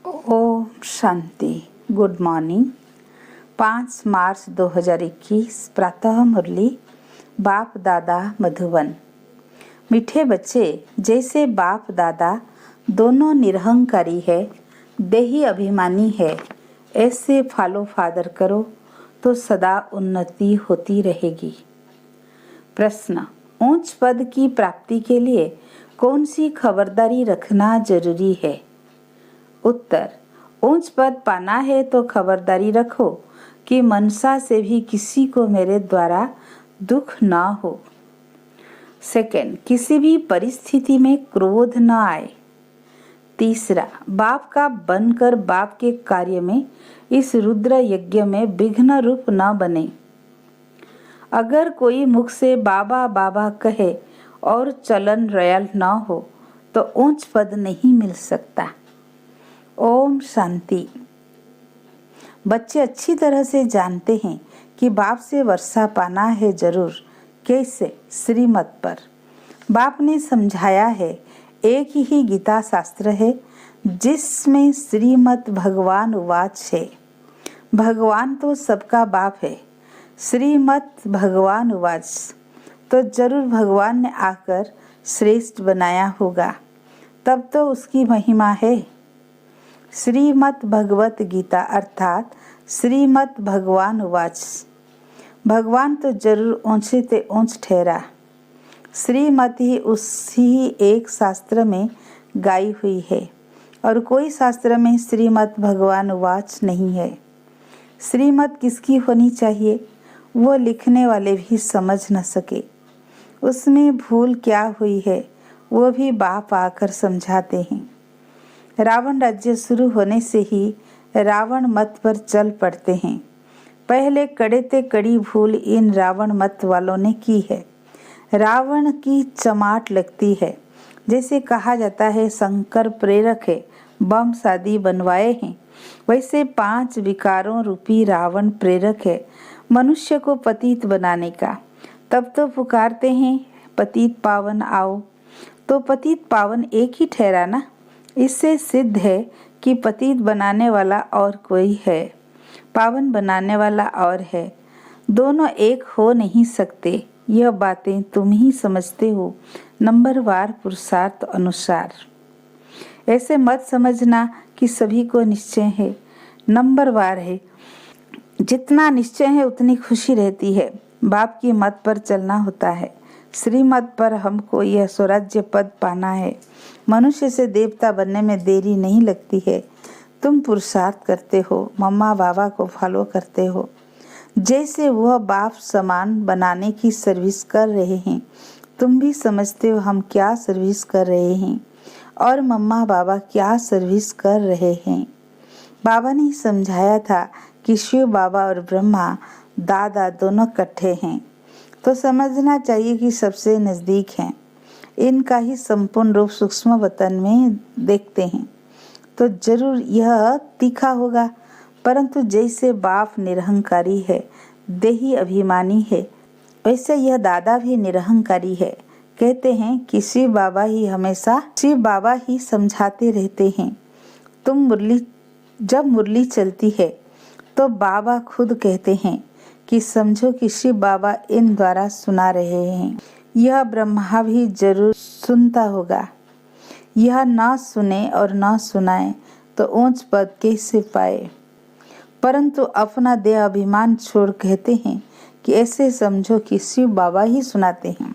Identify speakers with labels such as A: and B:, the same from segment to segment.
A: Om Shanti. Good morning. 5 मार्च 2021 प्रातः मुरली। बाप दादा मधुबन। मीठे बच्चे, जैसे बाप दादा दोनों निरहंकारी है, देही अभिमानी है, ऐसे फॉलो फादर करो तो सदा उन्नति होती रहेगी। प्रश्न: ऊंच पद की प्राप्ति के लिए कौन सी खबरदारी रखना जरूरी है? उत्तर: ऊंच पद पाना है तो खबरदारी रखो कि मनसा से भी किसी को मेरे द्वारा दुख न हो। सेकंड, किसी भी परिस्थिति में क्रोध न आए। तीसरा, बाप का बनकर बाप के कार्य में इस रुद्र यज्ञ में विघ्न रूप न बने। अगर कोई मुख से बाबा बाबा कहे और चलन रयल न हो तो ऊंच पद नहीं मिल सकता। ओम शांति। बच्चे अच्छी तरह से जानते हैं कि बाप से वर्षा पाना है जरूर। कैसे? श्रीमत पर। बाप ने समझाया है, एक ही गीता शास्त्र है जिसमें श्रीमत भगवान उवाच है। भगवान तो सबका बाप है। श्रीमत भगवान उवाच तो जरूर भगवान ने आकर श्रेष्ठ बनाया होगा, तब तो उसकी महिमा है। श्रीमत भगवत गीता अर्थात श्रीमत भगवान उवाच। भगवान तो जरूर ऊंचे ते ऊंच ठहरा। श्रीमत ही उसी एक शास्त्र में गाई हुई है और कोई शास्त्र में श्रीमत भगवान उवाच नहीं है। श्रीमत किसकी होनी चाहिए वो लिखने वाले भी समझ न सके। उसमें भूल क्या हुई है वो भी बाप आकर समझाते हैं। रावण राज्य शुरू होने से ही रावण मत पर चल पड़ते हैं। पहले कड़े ते कड़ी भूल इन रावण मत वालों ने की है। रावण की चमाट लगती है। जैसे कहा जाता है शंकर प्रेरक है, बम शादी बनवाए हैं, वैसे 5 विकारों रूपी रावण प्रेरक है मनुष्य को पतित बनाने का। तब तो पुकारते हैं पतित पावन आओ। तो पतित पावन एक ही ठहरा ना। इससे सिद्ध है कि पतित बनाने वाला और कोई है, पावन बनाने वाला और है। दोनों एक हो नहीं सकते। यह बातें तुम ही समझते हो नंबरवार पुरुषार्थ अनुसार। ऐसे मत समझना कि सभी को निश्चय है, नंबरवार है। जितना निश्चय है उतनी खुशी रहती है। बाप की मत पर चलना होता है। श्रीमत पर हमको यह स्वराज्य पद पाना है। मनुष्य से देवता बनने में देरी नहीं लगती है। तुम पुरुषार्थ करते हो, मम्मा बाबा को फॉलो करते हो, जैसे वह बाप समान बनाने की सर्विस कर रहे हैं। तुम भी समझते हो हम क्या सर्विस कर रहे हैं और मम्मा बाबा क्या सर्विस कर रहे हैं। बाबा ने समझाया था कि शिव बाबा और ब्रह्मा दादा दोनों इकट्ठे हैं, तो समझना चाहिए कि सबसे नज़दीक हैं। इनका ही संपूर्ण रूप सूक्ष्म वतन में देखते हैं तो जरूर यह तीखा होगा। परंतु जैसे बाप निरहंकारी है, देही अभिमानी है, वैसे यह दादा भी निरहंकारी है। कहते हैं कि शिव बाबा ही हमेशा शिव बाबा ही समझाते रहते हैं। जब मुरली चलती है तो बाबा खुद कहते हैं कि समझो कि शिव बाबा इन द्वारा सुना रहे हैं। यह ब्रह्मा भी जरूर सुनता होगा। यह न सुने और न सुनाए तो ऊंच पद कैसे पाए। परंतु अपना देह अभिमान छोड़ कहते हैं कि ऐसे समझो कि शिव बाबा ही सुनाते हैं।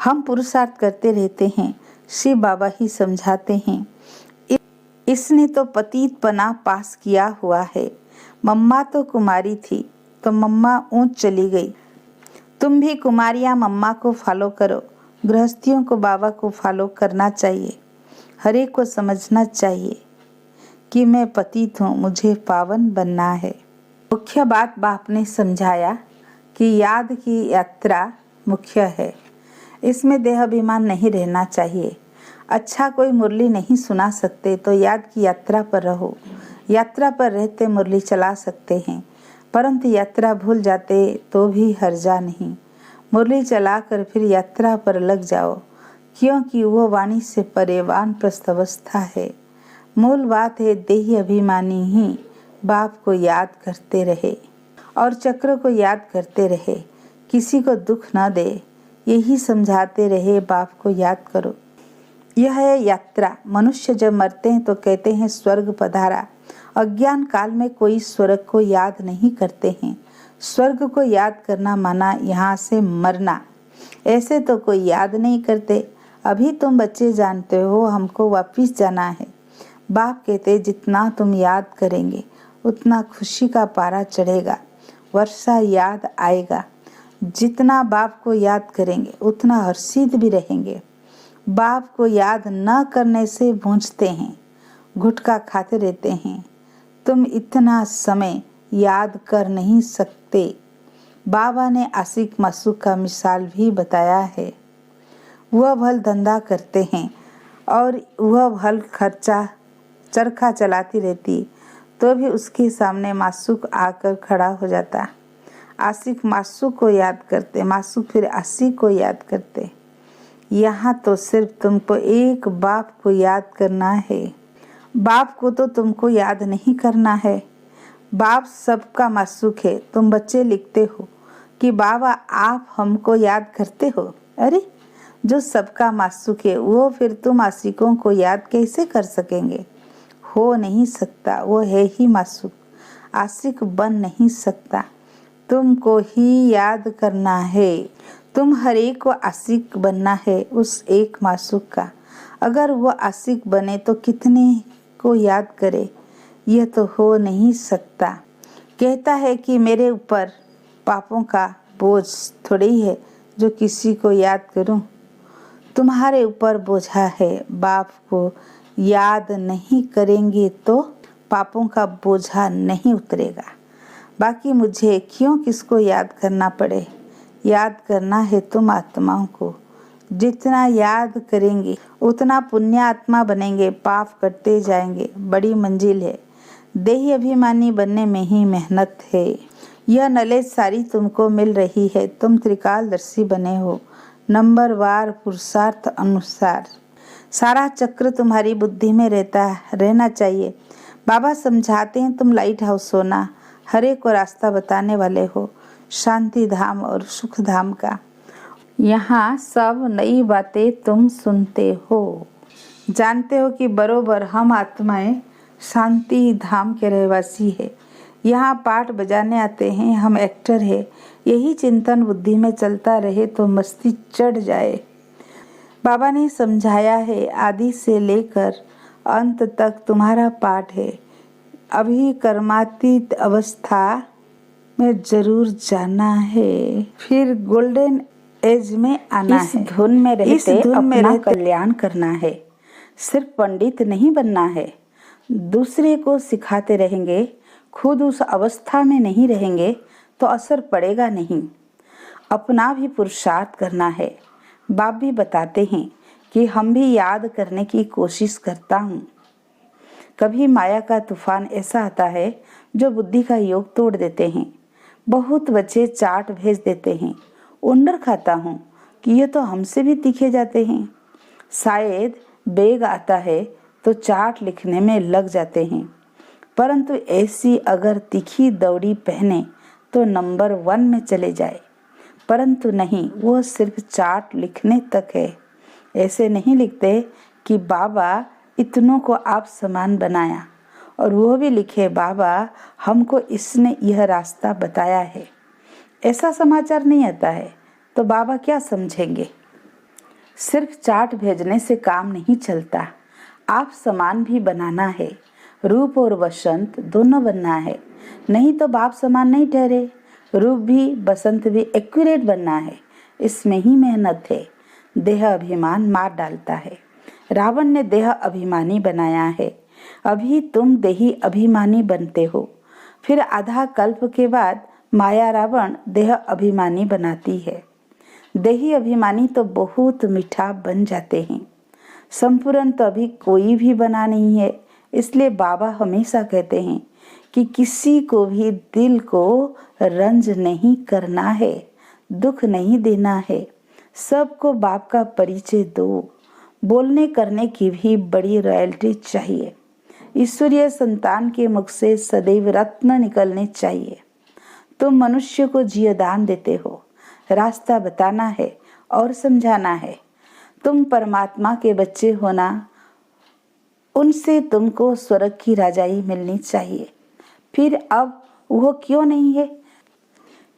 A: हम पुरुषार्थ करते रहते हैं, शिव बाबा ही समझाते हैं। इसने तो पतित पना पास किया हुआ है। मम्मा तो कुमारी थी तो मम्मा ऊंच चली गई। तुम भी कुमारियां मम्मा को फॉलो करो। गृहस्थियों को बाबा को फॉलो करना चाहिए। हर एक को समझना चाहिए कि मैं पतित हूँ, मुझे पावन बनना है। मुख्य बात बाप ने समझाया कि याद की यात्रा मुख्य है। इसमें देहाभिमान नहीं रहना चाहिए। अच्छा कोई मुरली नहीं सुना सकते तो याद की यात्रा पर रहो। यात्रा पर रहते मुरली चला सकते हैं, परंतु यात्रा भूल जाते तो भी हर्जा नहीं। मुरली चलाकर फिर यात्रा पर लग जाओ, क्योंकि वो वाणी से परे वानप्रस्थ अवस्था है। मूल बात है देही अभिमानी ही बाप को याद करते रहे और चक्र को याद करते रहे, किसी को दुख न दे, यही समझाते रहे बाप को याद करो। यह है यात्रा। मनुष्य जब मरते हैं तो कहते हैं स्वर्ग पधारा। अज्ञान काल में कोई स्वर्ग को याद नहीं करते हैं। स्वर्ग को याद करना माना यहाँ से मरना। ऐसे तो कोई याद नहीं करते। अभी तुम बच्चे जानते हो हमको वापिस जाना है। बाप कहते जितना तुम याद करेंगे उतना खुशी का पारा चढ़ेगा, वर्षा याद आएगा। जितना बाप को याद करेंगे उतना हर्षित भी रहेंगे। बाप को याद न करने से भूंजते हैं, गुटखा खाते रहते हैं। तुम इतना समय याद कर नहीं सकते। बाबा ने आशिक मासूक का मिसाल भी बताया है। वह भल धंधा करते हैं और वह भल खर्चा चरखा चलाती रहती तो भी उसके सामने मासूक आकर खड़ा हो जाता। आशिक मासूक को याद करते, मासूक फिर आशिक को याद करते। यहाँ तो सिर्फ तुमको एक बाप को याद करना है। बाप को तो तुमको याद नहीं करना है। बाप सबका मासूक है। तुम बच्चे लिखते हो कि बाबा आप हमको याद करते हो। अरे जो सबका मासूक है वो फिर तुम आशिकों को याद कैसे कर सकेंगे? हो नहीं सकता, वो है ही मासूक, आशिक बन नहीं सकता। तुमको ही याद करना है। तुम हर एक को आशिक बनना है उस एक मासूक का। अगर वो आशिक बने तो कितने को याद करे? यह तो हो नहीं सकता। कहता है कि मेरे ऊपर पापों का बोझ थोड़ी ही है जो किसी को याद करूं। तुम्हारे ऊपर बोझा है। बाप को याद नहीं करेंगे तो पापों का बोझा नहीं उतरेगा। बाकी मुझे क्यों किसको याद करना पड़े? याद करना है तुम आत्माओं को। जितना याद करेंगे उतना पुण्य आत्मा बनेंगे, पाप कटते जाएंगे। बड़ी मंजिल है। देही अभिमानी बनने में ही मेहनत है। यह नॉलेज सारी तुमको मिल रही है। तुम त्रिकालदर्शी बने हो। नंबरवार पुरुषार्थ अनुसार सारा चक्र तुम्हारी बुद्धि में रहना चाहिए। बाबा समझाते हैं तुम लाइट हाउस हो ना, हर एक को रास्ता बताने वाले हो, शांति धाम और सुख धाम का। यहाँ सब नई बातें तुम सुनते हो। जानते हो कि बरोबर हम आत्माएं शांति धाम के रहवासी है। यहाँ पाठ बजाने आते हैं, हम एक्टर है। यही चिंतन बुद्धि में चलता रहे तो मस्ती चढ़ जाए। बाबा ने समझाया है आदि से लेकर अंत तक तुम्हारा पाठ है। अभी कर्मातीत अवस्था में जरूर जाना है, फिर गोल्डन एज में आना है। इस धुन में रहते अपना कल्याण करना है। सिर्फ पंडित नहीं बनना है। दूसरे को सिखाते रहेंगे, खुद उस अवस्था में नहीं रहेंगे तो असर पड़ेगा नहीं। अपना भी पुरुषार्थ करना है। बाप भी बताते हैं कि हम भी याद करने की कोशिश करता हूँ। कभी माया का तूफान ऐसा आता है जो बुद्धि का योग तोड़ देते हैं। बहुत बच्चे चाट भेज देते हैं। उंडर खाता हूँ कि ये तो हमसे भी तीखे जाते हैं। शायद बेग आता है तो चाट लिखने में लग जाते हैं, परंतु ऐसी अगर तीखी दौड़ी पहने तो नंबर 1 में चले जाए। परंतु नहीं, वो सिर्फ चार्ट लिखने तक है। ऐसे नहीं लिखते कि बाबा इतनों को आप समान बनाया, और वो भी लिखे बाबा हमको इसने यह रास्ता बताया है। ऐसा समाचार नहीं आता है तो बाबा क्या समझेंगे? सिर्फ चार्ट भेजने से काम नहीं चलता। आप समान भी बनाना है। रूप और वसंत दोनों बनना है, नहीं तो बाप समान नहीं ठहरे। रूप भी बसंत भी एक्यूरेट बनना है। इसमें ही मेहनत है। देह अभिमान मार डालता है। रावण ने देह अभिमानी बनाया है। अभी तुम देही अभिमानी बनते हो। फिर आधा कल्प के बाद माया रावण देह अभिमानी बनाती है। देही अभिमानी तो बहुत मीठा बन जाते हैं। संपूर्ण तो अभी कोई भी बना नहीं है। इसलिए बाबा हमेशा कहते हैं कि किसी को भी दिल को रंज नहीं करना है, दुख नहीं देना है। सबको बाप का परिचय दो। बोलने करने की भी बड़ी रॉयल्टी चाहिए। ईश्वरीय संतान के मुख से सदैव रत्न निकलने चाहिए। तुम मनुष्य को जीवदान देते हो, रास्ता बताना है और समझाना है। तुम परमात्मा के बच्चे होना, उनसे तुमको स्वर्ग की राजाई मिलनी चाहिए। फिर अब वो क्यों नहीं है?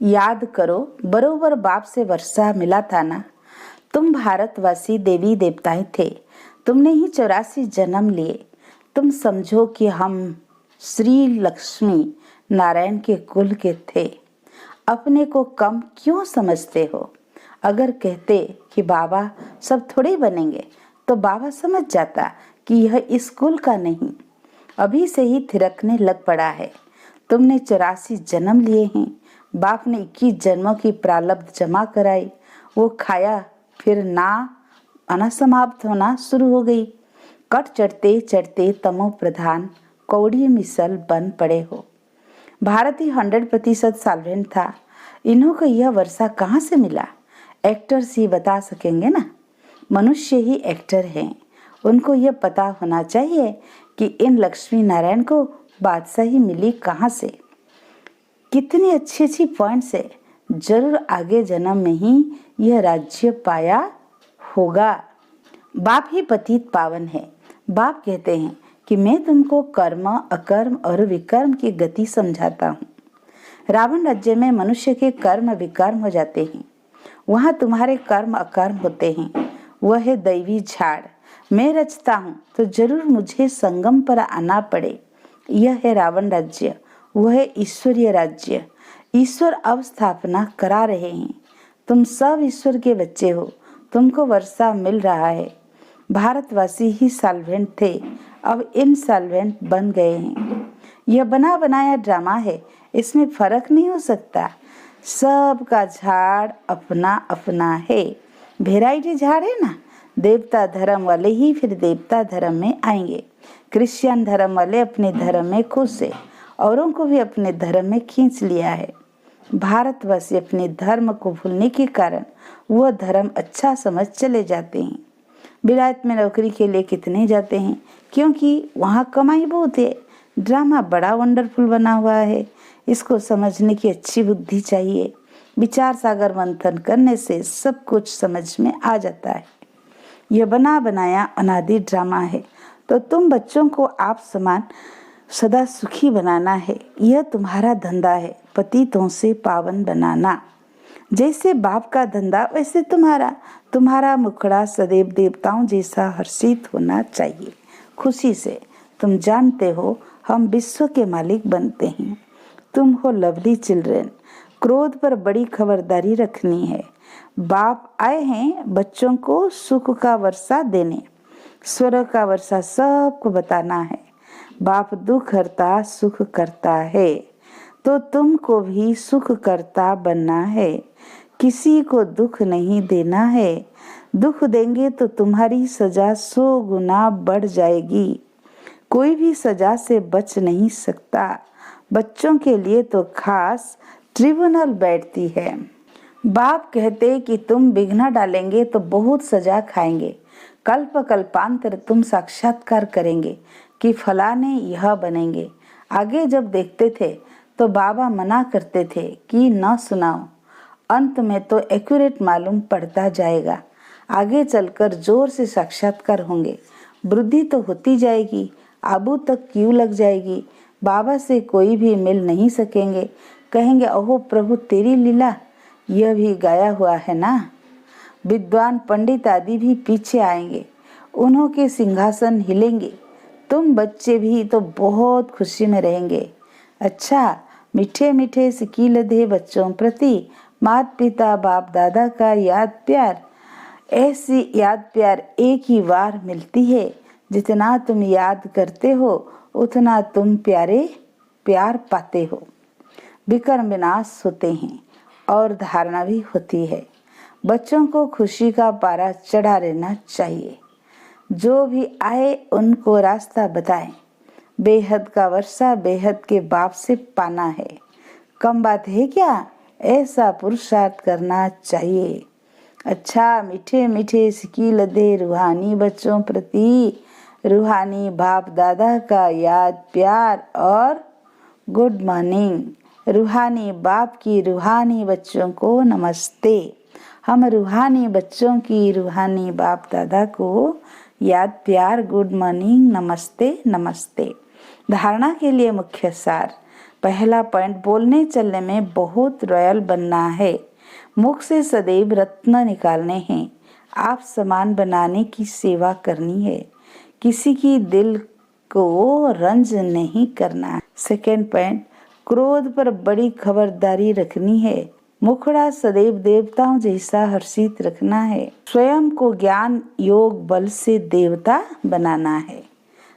A: याद करो, बरोबर बाप से वर्षा मिला था ना। तुम भारतवासी देवी देवताएं थे, तुमने ही 84 जन्म लिए। तुम समझो कि हम श्री लक्ष्मी नारायण के कुल के थे। अपने को कम क्यों समझते हो? अगर कहते कि बाबा सब थोड़े बनेंगे, तो बाबा समझ जाता कि यह इस कुल का नहीं, अभी से ही थिरकने लग पड़ा है। तुमने 84 जन्म लिए हैं। बाप ने 21 जन्मों की प्रारब्ध जमा कराई, वो खाया, फिर ना आना समाप्त होना शुरू हो गई। कट चढ़ते चढ़ते तमो प्रधान कौड़ी मिसल बन पड़े हो। भारत ही 100% सॉल्वेंट था। इन्हों को यह वर्षा कहाँ से मिला? एक्टर्स ही बता सकेंगे ना। मनुष्य ही एक्टर हैं। उनको यह पता होना चाहिए कि इन लक्ष्मी नारायण को बादशाही मिली कहाँ से। कितनी अच्छी अच्छी पॉइंट्स है। जरूर आगे जन्म में ही यह राज्य पाया होगा। बाप ही पतित पावन है। बाप कहते हैं कि मैं तुमको कर्म, अकर्म और विकर्म की गति समझाता हूँ। रावण राज्य में मनुष्य के कर्म विकर्म हो जाते हैं, वहाँ तुम्हारे कर्म अकर्म होते हैं। वह है दैवी झाड़। मैं रचता हूँ तो जरूर मुझे संगम पर आना पड़े। यह है रावण राज्य, वह है ईश्वरीय राज्य। ईश्वर अब स्थापना करा रहे हैं। तुम सब ईश्वर के बच्चे हो, तुमको वर्षा मिल रहा है। भारतवासी ही सॉल्वेंट थे, अब इनसॉल्वेंट बन गए हैं। यह बना बनाया ड्रामा है, इसमें फर्क नहीं हो सकता। सबका झाड़ अपना अपना है। वेराइटी झाड़ है ना। देवता धर्म वाले ही फिर देवता धर्म में आएंगे। क्रिश्चियन धर्म वाले अपने धर्म में खुश है, औरों को भी अपने धर्म में खींच लिया है। भारतवासी अपने धर्म को भूलने के कारण वह धर्म अच्छा समझ चले जाते हैं। विलायत में नौकरी के लिए कितने जाते हैं, क्योंकि वहाँ कमाई बहुत है। ड्रामा बड़ा वंडरफुल बना हुआ है। इसको समझने की अच्छी बुद्धि चाहिए। विचार सागर मंथन करने से सब कुछ समझ में आ जाता है। यह बना बनाया अनादि ड्रामा है, तो तुम बच्चों को आप समान सदा सुखी बनाना है। यह तुम्हारा धंधा है, पतितों से पावन बनाना। जैसे बाप का धंधा वैसे तुम्हारा मुखड़ा सदैव देवताओं जैसा हर्षित होना चाहिए, खुशी से। तुम जानते हो हम विश्व के मालिक बनते हैं। तुम हो लवली चिल्ड्रेन। क्रोध पर बड़ी खबरदारी रखनी है। बाप आए हैं बच्चों को सुख का वर्षा देने, स्वर्ग का वर्षा सबको बताना है। बाप दुख हरता सुख करता है, तो तुमको भी सुख करता बनना है। किसी को दुख नहीं देना है। दुख देंगे तो तुम्हारी सजा 100 गुना बढ़ जाएगी। कोई भी सजा से बच नहीं सकता। बच्चों के लिए तो खास ट्रिब्यूनल बैठती है। बाप कहते कि तुम विघ्न डालेंगे तो बहुत सजा खाएंगे। कल्प कल्पांतर तुम साक्षात्कार करेंगे कि फलाने यह बनेंगे। आगे जब देखते थे तो बाबा मना करते थे कि न सुनाओ। अंत में तो एक्यूरेट मालूम पड़ता जाएगा। आगे चलकर जोर से साक्षात्कार होंगे। वृद्धि तो होती जाएगी, आबू तक क्यों लग जाएगी। बाबा से कोई भी मिल नहीं सकेंगे। कहेंगे ओहो प्रभु तेरी लीला। यह भी गाया हुआ है ना। विद्वान पंडित आदि भी पीछे आएंगे, उन्हों के सिंहासन हिलेंगे। तुम बच्चे भी तो बहुत खुशी में रहेंगे। अच्छा, मीठे मीठे सिकी लदे बच्चों प्रति माता पिता बाप दादा का याद प्यार, ऐसी याद प्यार एक ही बार मिलती है। जितना तुम याद करते हो उतना तुम प्यार पाते हो। विकर्म विनाश होते हैं और धारणा भी होती है। बच्चों को खुशी का पारा चढ़ा रहना चाहिए। जो भी आए उनको रास्ता बताएं। बेहद का वर्षा बेहद के बाप से पाना है। कम बात है क्या? ऐसा पुरुषार्थ करना चाहिए। अच्छा, मीठे मीठे सिकी लदे रूहानी बच्चों प्रति रूहानी बाप दादा का याद प्यार और गुड मॉर्निंग। रूहानी बाप की रूहानी बच्चों को नमस्ते। हम रूहानी बच्चों की रूहानी बाप दादा को याद प्यार गुड मॉर्निंग नमस्ते नमस्ते। धारणा के लिए मुख्य सार। पहला पॉइंट, बोलने चलने में बहुत रॉयल बनना है। मुख से सदैव रत्न निकालने हैं। आप समान बनाने की सेवा करनी है। किसी की दिल को रंज नहीं करना। सेकेंड पॉइंट, क्रोध पर बड़ी खबरदारी रखनी है। मुखड़ा सदैव देवताओं जैसा हर्षित रखना है। स्वयं को ज्ञान योग बल से देवता बनाना है।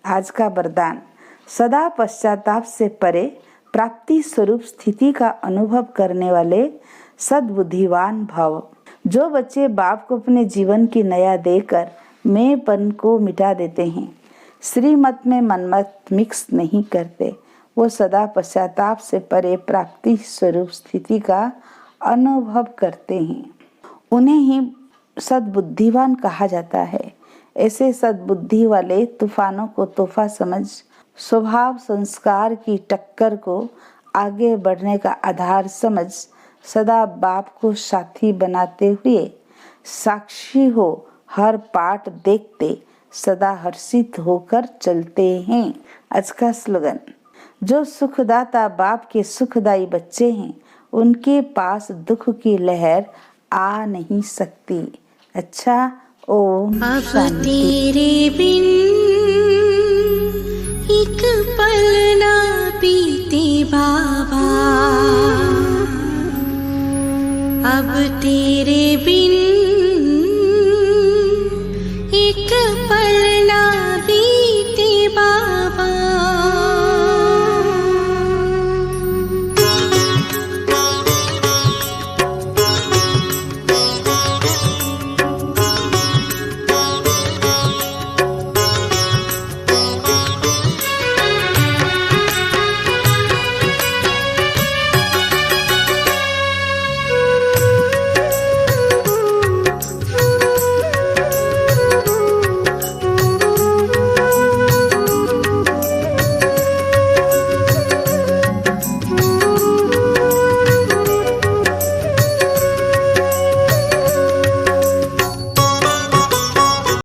A: आज का वरदान, सदा पश्चाताप से परे प्राप्ति स्वरूप स्थिति का अनुभव करने वाले सद्बुद्धिवान भाव। जो बच्चे बाप को अपने जीवन की नया देकर मैंपन को मिटा देते हैं, श्रीमत में मनमत मिक्स नहीं करते, वो सदा पश्चाताप से परे प्राप्ति स्वरूप स्थिति का अनुभव करते हैं। उन्हें ही सद्बुद्धिवान कहा जाता है। ऐसे सद्बुद्धि वाले तूफानों को तोहफा समझ, स्वभाव संस्कार की टक्कर को आगे बढ़ने का आधार समझ, सदा बाप को साथी बनाते हुए साक्षी हो हर पाठ देखते सदा हर्षित होकर चलते हैं। आज का स्लोगन, जो सुखदाता बाप के सुखदाई बच्चे हैं, उनके पास दुख की लहर आ नहीं सकती। अच्छा, ओम
B: अब तेरे बिन एक पल ना बीते बाबा, अब तेरे बिन